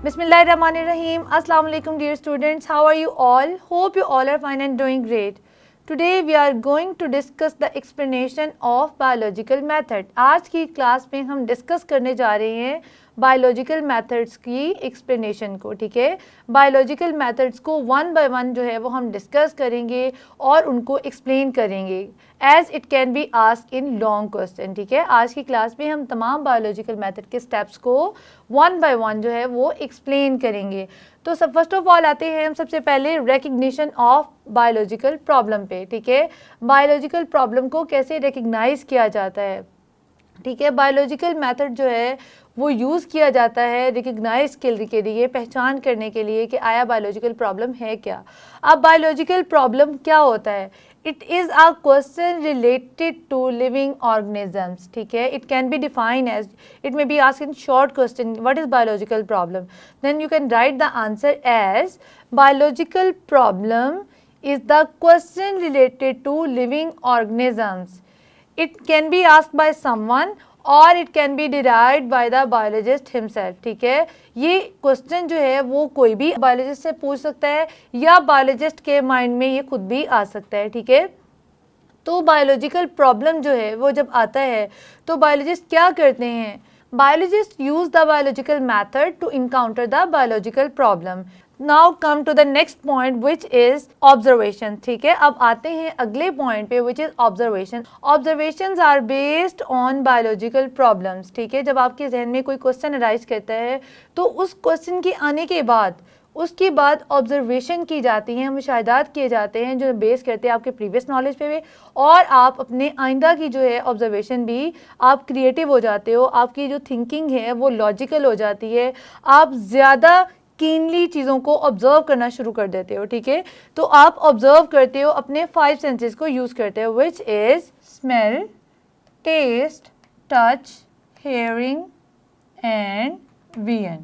Bismillahirrahmanirrahim. Assalamu alaikum dear students. How are you all? Hope you all are fine and doing great. Today we are going to discuss the explanation of biological method. आज की class में हम discuss करने जा रहे हैं biological methods की explanation को, ठीक है। बायोलॉजिकल मेथड्स को वन बाय वन जो है वो हम डिस्कस करेंगे और उनको एक्सप्लेन करेंगे as it can be asked in long question, ठीक है। आज की क्लास में हम तमाम बायोलॉजिकल मेथड के स्टेप्स को वन बाय वन जो है वो एक्सप्लेन करेंगे। तो सब फर्स्ट ऑफ ऑल आते हैं हम सबसे पहले रिकग्निशन ऑफ बायोलॉजिकल प्रॉब्लम पे, ठीक है। बायोलॉजिकल प्रॉब्लम को कैसे रिकग्नाइज किया जाता है, ठीक है। बायोलॉजिकल मेथड जो है वो यूज़ किया जाता है रिकग्नाइज के लिए, पहचान करने के लिए कि आया बायोलॉजिकल प्रॉब्लम है क्या। अब बायोलॉजिकल प्रॉब्लम क्या होता है? It is a question related to living organisms, ठीक है। It can be defined as, it may be asked in short question, what is biological problem, then you can write the answer as biological problem is the question related to living organisms. It can be asked by someone or it can be derived by the biologist himself, ठीक है। ये question जो है वो कोई भी biologist से पूछ सकता है या बायोलॉजिस्ट के माइंड में ये खुद भी आ सकता है, ठीक है। तो बायोलॉजिकल प्रॉब्लम जो है वो जब आता है तो बायोलॉजिस्ट क्या करते हैं? Biologist use the biological method to encounter the biological problem. Now come to the next point which is observation, ठीक है। अब आते हैं अगले पॉइंट पे which is observation. Observations are based on biological problems, ठीक है। जब आपके जहन में कोई क्वेश्चन अराइज करता है तो उस क्वेश्चन के आने के बाद उसके बाद ऑब्जर्वेशन की जाती हैं, मुशाहिदात किए जाते हैं जो बेस करते हैं आपके प्रीवियस नॉलेज पे भी, और आप अपने आइंदा की जो है ऑब्जर्वेशन भी आप क्रिएटिव हो जाते हो, आपकी जो थिंकिंग है वो लॉजिकल हो जाती है, आप ज़्यादा कीनली चीज़ों को ऑब्जर्व करना शुरू कर देते हो, ठीक है। तो आप ऑब्जर्व करते हो, अपने 5 सेंसेस को यूज़ करते हो which is smell, taste, touch, hearing and vision.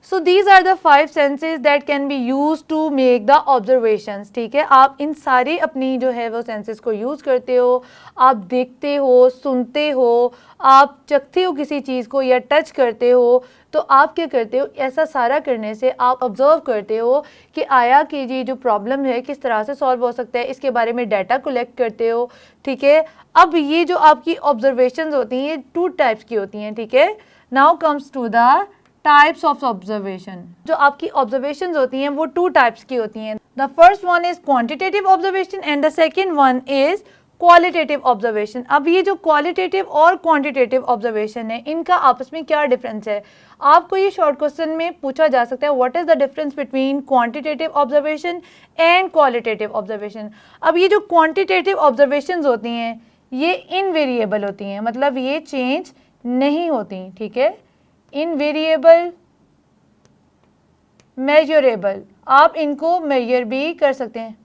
So these are the 5 senses that can be used to make the observations, ठीक है। आप इन सारी अपनी जो है वो सेंसेस को यूज़ करते हो, आप देखते हो, सुनते हो, आप चखते हो किसी चीज़ को या टच करते हो, तो आप क्या करते हो? ऐसा सारा करने से आप ऑब्जर्व करते हो कि आया कि ये जो प्रॉब्लम है किस तरह से सॉल्व हो सकता है, इसके बारे में डाटा कलेक्ट करते हो, ठीक है। अब ये जो आपकी ऑब्जर्वेशंस होती हैं ये 2 टाइप्स की होती हैं, ठीक है। Now comes to the types of observation. जो आपकी ऑब्जर्वेशंस होती हैं वो 2 टाइप्स की होती हैं. The first one is quantitative observation and the second one is qualitative observation. अब ये जो क्वालिटेटिव और क्वांटिटेटिव ऑब्जर्वेशन है इनका आपस में क्या डिफरेंस है? आपको ये शॉर्ट क्वेश्चन में पूछा जा सकता है what is the difference between quantitative observation and qualitative observation. अब ये जो क्वांटिटेटिव ऑब्जर्वेशंस होती हैं ये इनवेरिएबल होती हैं, मतलब ये चेंज नहीं होती, ठीक है। इनवेरिएबल, मेजरेबल, आप इनको मेजर भी कर सकते हैं.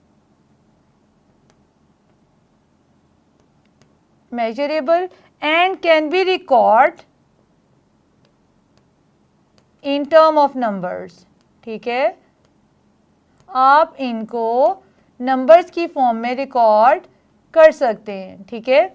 Measurable and can be record in term of numbers, ठीक है। आप इनको नंबर्स की फॉर्म में रिकॉर्ड कर सकते हैं, ठीक है।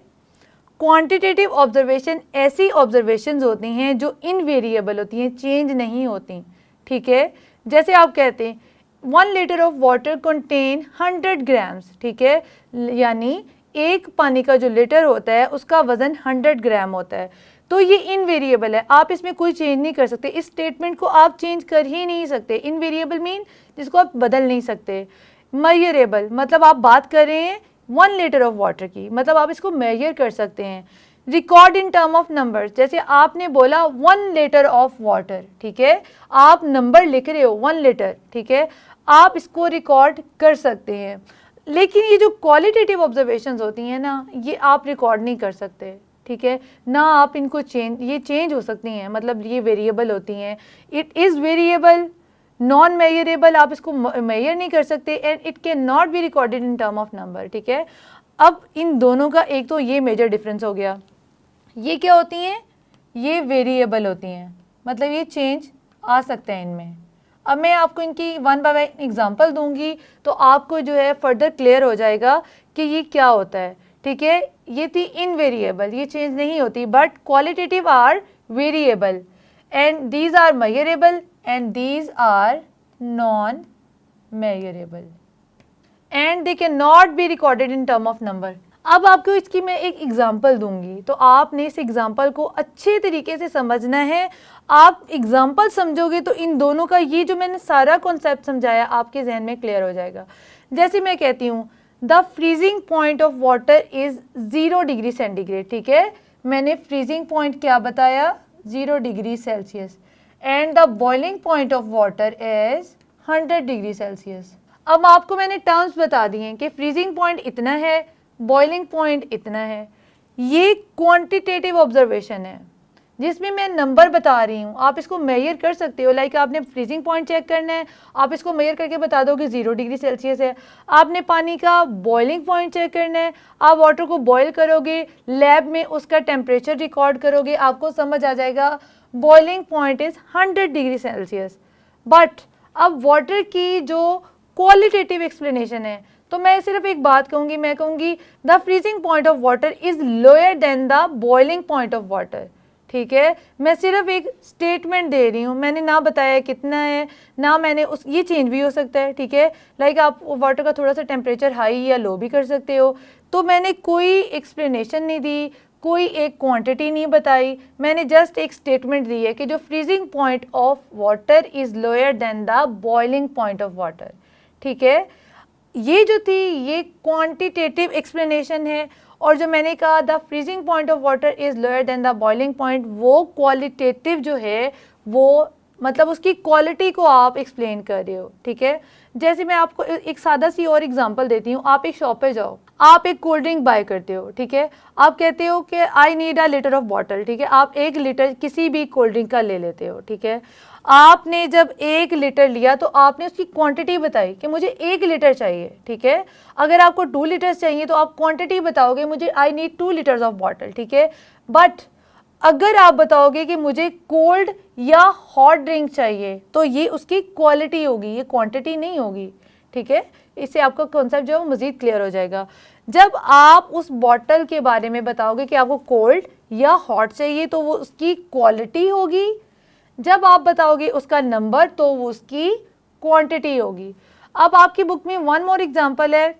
क्वांटिटेटिव ऑब्जर्वेशन ऐसी ऑब्जर्वेशंस होती हैं जो इनवेरिएबल होती हैं, चेंज नहीं होती, ठीक है। जैसे आप कहते हैं 1 litre of water contain 100 grams, ठीक है, यानी एक पानी का जो लीटर होता है उसका वज़न 100 ग्राम होता है, तो ये इनवेरिएबल है, आप इसमें कोई चेंज नहीं कर सकते, इस स्टेटमेंट को आप चेंज कर ही नहीं सकते. इनवेरिएबल मीन जिसको आप बदल नहीं सकते. मेजरेबल मतलब आप बात कर रहे हैं 1 लीटर ऑफ वाटर की, मतलब आप इसको मेजर कर सकते हैं. Record in term of numbers, जैसे आपने बोला 1 लीटर ऑफ वाटर, ठीक है, आप नंबर लिख रहे हो 1 लीटर, ठीक है, आप इसको रिकॉर्ड कर सकते हैं. लेकिन ये जो क्वालिटेटिव ऑब्जर्वेशंस होती हैं ना ये आप रिकॉर्ड नहीं कर सकते, ठीक है ना, आप इनको ये चेंज हो सकती हैं, मतलब ये वेरिएबल होती हैं. It is variable, non measurable, आप इसको मेजर नहीं कर सकते, and it can not be recorded in term of number, ठीक है. अब इन दोनों का एक तो ये मेजर डिफरेंस हो गया. ये क्या होती हैं? ये वेरिएबल होती हैं, मतलब ये चेंज आ सकते हैं इनमें. अब मैं आपको इनकी 1 बाय 1 एग्जांपल दूंगी तो आपको जो है फर्दर क्लियर हो जाएगा कि ये क्या होता है, ठीक है. ये थी इनवेरिएबल, ये चेंज नहीं होती, but qualitative are variable. and these are measurable and these are non-measurable and they cannot be recorded in term of number. अब आपको इसकी मैं एक एग्जाम्पल दूंगी, तो आपने इस एग्जाम्पल को अच्छे तरीके से समझना है. आप एग्जाम्पल समझोगे तो इन दोनों का ये जो मैंने सारा कॉन्सेप्ट समझाया आपके जहन में क्लियर हो जाएगा. जैसे मैं कहती हूँ the freezing point of water is 0 degree centigrade. ठीक है, मैंने फ्रीजिंग पॉइंट क्या बताया, 0 degree Celsius, and the boiling point of water is 100 degree Celsius. अब आपको मैंने टर्म्स बता दिए कि फ्रीजिंग पॉइंट इतना है, बॉइलिंग पॉइंट इतना है. ये क्वांटिटेटिव ऑब्जर्वेशन है जिसमें मैं नंबर बता रही हूँ. आप इसको मेजर कर सकते हो. लाइक आपने फ्रीजिंग पॉइंट चेक करना है, आप इसको मेजर करके बता दो कि 0 डिग्री सेल्सियस है. आपने पानी का बॉइलिंग पॉइंट चेक करना है, आप वाटर को बॉयल करोगे, लैब में उसका टेम्परेचर रिकॉर्ड करोगे, आपको समझ आ जाएगा boiling point is 100 degree Celsius. But अब वाटर की जो क्वालिटेटिव एक्सप्लेनेशन है, तो मैं सिर्फ एक बात कहूँगी, मैं कहूँगी the freezing point of water is lower than the boiling point of water. ठीक है, मैं सिर्फ एक स्टेटमेंट दे रही हूँ, मैंने ना बताया कितना है, ना मैंने उस, ये चेंज भी हो सकता है. ठीक है, लाइक आप वाटर का थोड़ा सा टेम्परेचर हाई या लो भी कर सकते हो. तो मैंने कोई एक्सप्लेनेशन नहीं दी, कोई एक क्वांटिटी नहीं बताई, मैंने जस्ट एक स्टेटमेंट दी है कि जो freezing point of water is lower than the boiling point of water. ठीक है, ये जो थी ये क्वांटिटेटिव एक्सप्लेनेशन है, और जो मैंने कहा the freezing point of water is lower than the boiling point, वो क्वालिटेटिव जो है वो मतलब उसकी क्वालिटी को आप एक्सप्लेन कर रहे हो. ठीक है, जैसे मैं आपको एक सादा सी और एग्जांपल देती हूँ. आप एक शॉप पे जाओ, आप एक कोल्ड ड्रिंक बाय करते हो. ठीक है, आप कहते हो कि I need a litre of bottle. ठीक है, आप 1 लीटर किसी भी कोल्ड ड्रिंक का ले लेते हो. ठीक है, आपने जब 1 लीटर लिया तो आपने उसकी क्वांटिटी बताई कि मुझे 1 लीटर चाहिए. ठीक है, अगर आपको 2 लीटर्स चाहिए तो आप क्वांटिटी बताओगे मुझे I need 2 litres of bottle. ठीक है, बट अगर आप बताओगे कि मुझे कोल्ड या हॉट ड्रिंक चाहिए तो ये उसकी क्वालिटी होगी, ये क्वांटिटी नहीं होगी. ठीक है, इससे आपका कॉन्सेप्ट जो है वो मज़ीद क्लियर हो जाएगा. जब आप उस बॉटल के बारे में बताओगे कि आपको कोल्ड या हॉट चाहिए तो वो उसकी क्वालिटी होगी. जब आप बताओगे उसका नंबर तो वो उसकी क्वांटिटी होगी. अब आपकी बुक में वन मोर एग्जांपल है,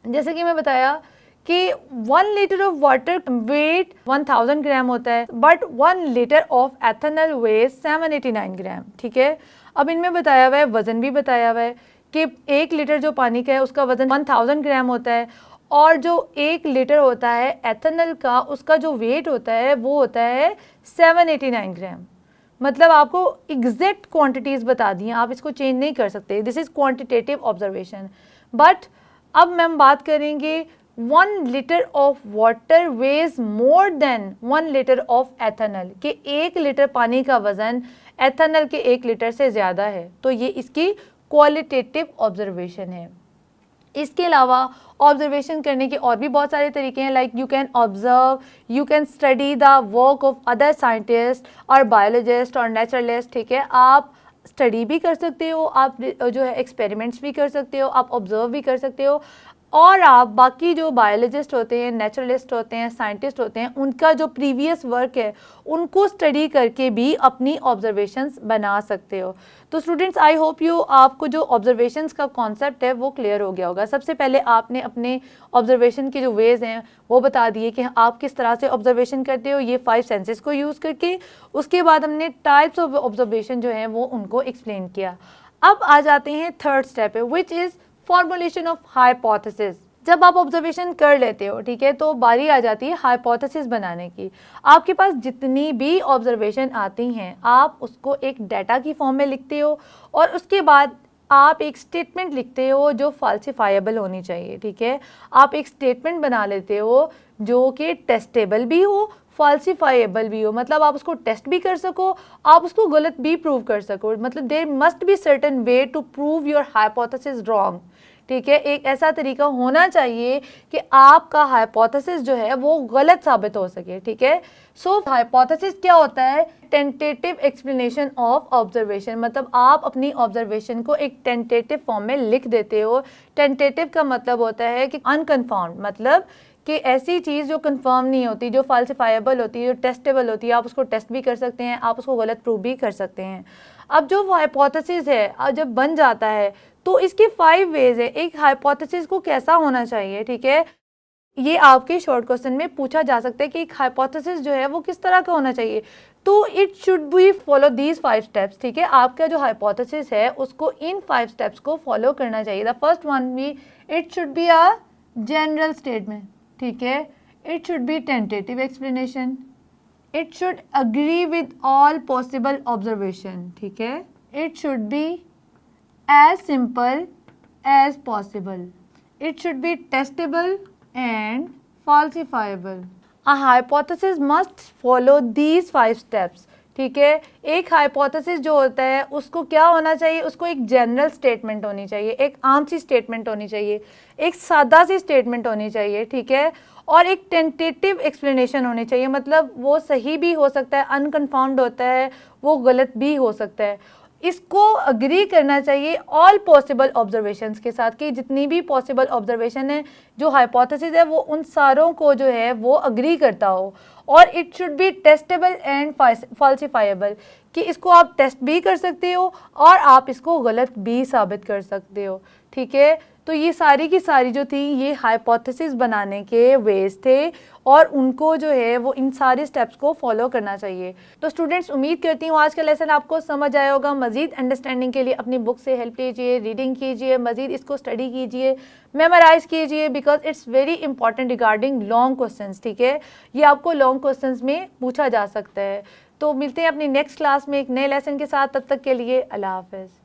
जैसे कि मैं बताया कि 1 litre of water weight 1000 gram होता है, but 1 litre of ethanol weight 789 gram. ठीक है, अब इनमें बताया हुआ है, वज़न भी बताया हुआ है कि 1 लीटर जो पानी का है उसका वज़न 1000 ग्राम होता है, और जो 1 लीटर होता है एथेनॉल का उसका जो वेट होता है वो होता है 789 ग्राम. मतलब आपको एग्जैक्ट क्वांटिटीज़ बता दी हैं, आप इसको चेंज नहीं कर सकते. This is quantitative observation. But अब हम बात करेंगे 1 litre of water veg more than 1 litre of ethanol, कि 1 लीटर पानी का वज़न एथेनॉल के 1 लीटर से ज़्यादा है. तो ये इसकी क्वालिटेटिव ऑब्जर्वेशन है. इसके अलावा ऑब्जर्वेशन करने के और भी बहुत सारे तरीके हैं. Like you can observe, you can study the work of other scientist और बायोलॉजिस्ट और नेचुरलिस्ट. ठीक है, आप स्टडी भी कर सकते हो, आप जो है एक्सपेरिमेंट्स भी कर सकते हो, आप ऑब्जर्व भी कर सकते हो, और आप बाकी जो बायोलॉजिस्ट होते हैं, नेचुरलिस्ट होते हैं, साइंटिस्ट होते हैं, उनका जो प्रीवियस वर्क है उनको स्टडी करके भी अपनी ऑब्जर्वेशंस बना सकते हो. तो स्टूडेंट्स, आई होप यू आपको जो ऑब्जर्वेशंस का कॉन्सेप्ट है वो क्लियर हो गया होगा. सबसे पहले आपने अपने ऑब्जर्वेशन के जो वेज हैं वो बता दिए कि आप किस तरह से ऑब्जर्वेशन करते हो, ये 5 सेंसेस को यूज़ करके. उसके बाद हमने टाइप्स ऑफ ऑब्जर्वेशन जो हैं वो उनको एक्सप्लेन किया. अब आ जाते हैं थर्ड स्टेप है, which is formulation of hypothesis. जब आप ऑब्जर्वेशन कर लेते हो, ठीक है, तो बारी आ जाती है हाइपोथेसिस बनाने की. आपके पास जितनी भी ऑब्जर्वेशन आती हैं आप उसको एक डाटा की फॉर्म में लिखते हो, और उसके बाद आप एक स्टेटमेंट लिखते हो जो फाल्सिफाइबल होनी चाहिए. ठीक है, आप एक स्टेटमेंट बना लेते हो जो कि टेस्टेबल भी हो, फाल्सिफाइबल भी हो, मतलब आप उसको टेस्ट भी कर सको, आप उसको गलत भी प्रूव कर सको. मतलब there must be certain way to prove your hypothesis wrong. ठीक है, एक ऐसा तरीका होना चाहिए कि आपका हाइपोथेसिस जो है वो गलत साबित हो सके. ठीक है, सो हाइपोथेसिस क्या होता है? Tentative explanation of observation. मतलब आप अपनी ऑब्जर्वेशन को एक टेंटेटिव फॉर्म में लिख देते हो. टेंटेटिव का मतलब होता है कि अनकन्फर्म्ड, मतलब कि ऐसी चीज़ जो कंफर्म नहीं होती, जो फाल्सिफाइबल होती है, जो टेस्टेबल होती है, आप उसको टेस्ट भी कर सकते हैं, आप उसको गलत प्रूव भी कर सकते हैं। अब जो हाइपोथेसिस है जब बन जाता है तो इसके 5 वेज है एक हाइपोथेसिस को कैसा होना चाहिए, ठीक है। ये आपके शॉर्ट क्वेश्चन में पूछा जा सकता है कि एक हाइपोथेसिस जो है वो किस तरह का होना चाहिए। तो it should B follow these 5 steps, ठीक है। आपका जो हाइपोथेसिस है उसको इन 5 स्टेप्स को फॉलो करना चाहिए। द फर्स्ट वन भी it should be a general statement, ठीक है। It should be tentative explanation. It should agree with all possible observation, ठीक है। It should be as simple as possible. It should be testable and falsifiable. A hypothesis must follow these 5 steps, ठीक है। एक hypothesis जो होता है उसको क्या होना चाहिए, उसको एक जनरल स्टेटमेंट होनी चाहिए, एक आम सी स्टेटमेंट होनी चाहिए, एक सादा सी स्टेटमेंट होनी चाहिए, ठीक है। और एक टेंटेटिव एक्सप्लेनेशन होनी चाहिए, मतलब वो सही भी हो सकता है, अनकन्फर्म्ड होता है, वो गलत भी हो सकता है। इसको अग्री करना चाहिए ऑल पॉसिबल ऑब्जर्वेशंस के साथ, कि जितनी भी पॉसिबल ऑब्जर्वेशन है, जो हाइपोथेसिस है, वो उन सारों को जो है वो अग्री करता हो। और it should be testable and falsifiable, कि इसको आप टेस्ट भी कर सकते हो और आप इसको गलत भी साबित कर सकते हो, ठीक है। तो ये सारी की सारी जो थी ये हाइपोथेसिस बनाने के वेज थे और उनको जो है वो इन सारे स्टेप्स को फॉलो करना चाहिए। तो स्टूडेंट्स, उम्मीद करती हूँ आज का लेसन आपको समझ आया होगा। मज़ीद अंडरस्टैंडिंग के लिए अपनी बुक से हेल्प लीजिए, रीडिंग कीजिए, मज़ीद इसको स्टडी कीजिए, मेमोराइज कीजिए, because it's very important regarding long questions, ठीक है। ये आपको लॉन्ग क्वेश्चंस में पूछा जा सकता है। तो मिलते हैं अपनी नेक्स्ट क्लास में एक नए लेसन के साथ, तब तक के लिए अल्लाह हाफ़िज़।